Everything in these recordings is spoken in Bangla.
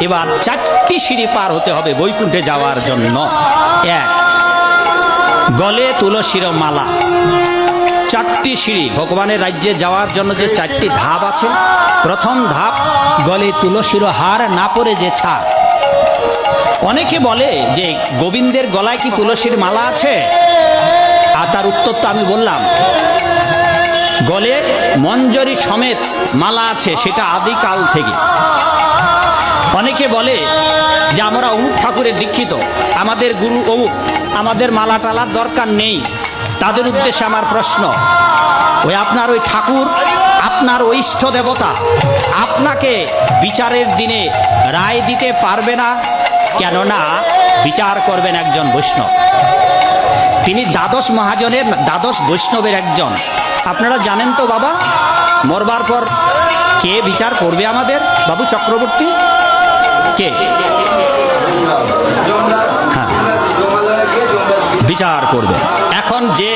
এবার 4টি সিঁড়ি পার হতে হবে বৈকুণ্ঠে যাওয়ার জন্য। এক, গলে তুলসীর মালা। 4টি সিঁড়ি ভগবানের রাজ্যে যাওয়ার জন্য যে 4টি ধাপ আছে, প্রথম ধাপ গলে তুলসীর হার না পরে যে ছাড়। অনেকে বলে যে গোবিন্দের গলায় কি তুলসীর মালা আছে? আর তার উত্তর তো আমি বললাম, গলে মঞ্জরি সমেত মালা আছে, সেটা আদিকাল থেকে। অনেকে বলে যে আমরা অমুক ঠাকুরের দীক্ষিত, আমাদের গুরু অমুক, আমাদের মালা টালার দরকার নেই। তাদের উদ্দেশ্যে আমার প্রশ্ন, ওই আপনার ওই ঠাকুর, আপনার ওই ইষ্ট দেবতা আপনাকে বিচারের দিনে রায় দিতে পারবে না। কেননা বিচার করবেন একজন বৈষ্ণব, তিনি দ্বাদশ মহাজনের, দ্বাদশ বৈষ্ণবের একজন। আপনারা জানেন তো বাবা, মরবার পর কে বিচার করবে আমাদের? বাবু চক্রবর্তী কে? হ্যাঁ, বিচার করবে। এখন যে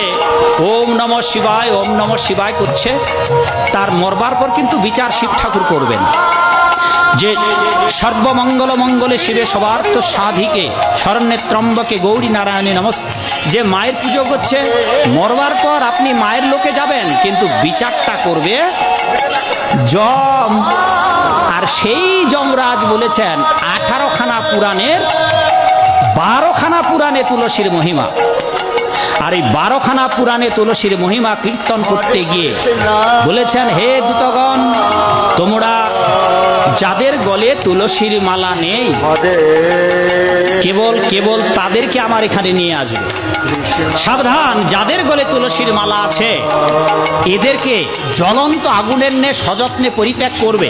ওম নমঃ শিবায়, ওম নমঃ শিবায় করছে, তার মরবার পর কিন্তু বিচার শিব ঠাকুর করবেন। যে সর্বমঙ্গল মঙ্গলে শিবে সবার্থ সাধিকে শরণ্যে ত্রম্বকে গৌরী নারায়ণী নমস্তে, যে মায়ের পুজো করছে, মরবার পর আপনি মায়ের লোকে যাবেন, কিন্তু বিচারটা করবে যম। আর সেই যমরাজ বলেছেন 18খানা পুরাণের 12খানা পুরাণে তুলসীর মহিমা। আর এই 12খানা পুরাণে তুলসীর মহিমা কীর্তন করতে গিয়ে বলেছেন, হে দূতগণ, তোমরা যাদের গলে তুলসীর মালা নেই, কেবল তাদেরকে আমার এখানে নিয়ে আসবে। সাবধান, যাদের গলে তুলসীর মালা আছে এদেরকে জ্বলন্ত আগুনের ন্যায় সযত্নে পরিত্যাগ করবে।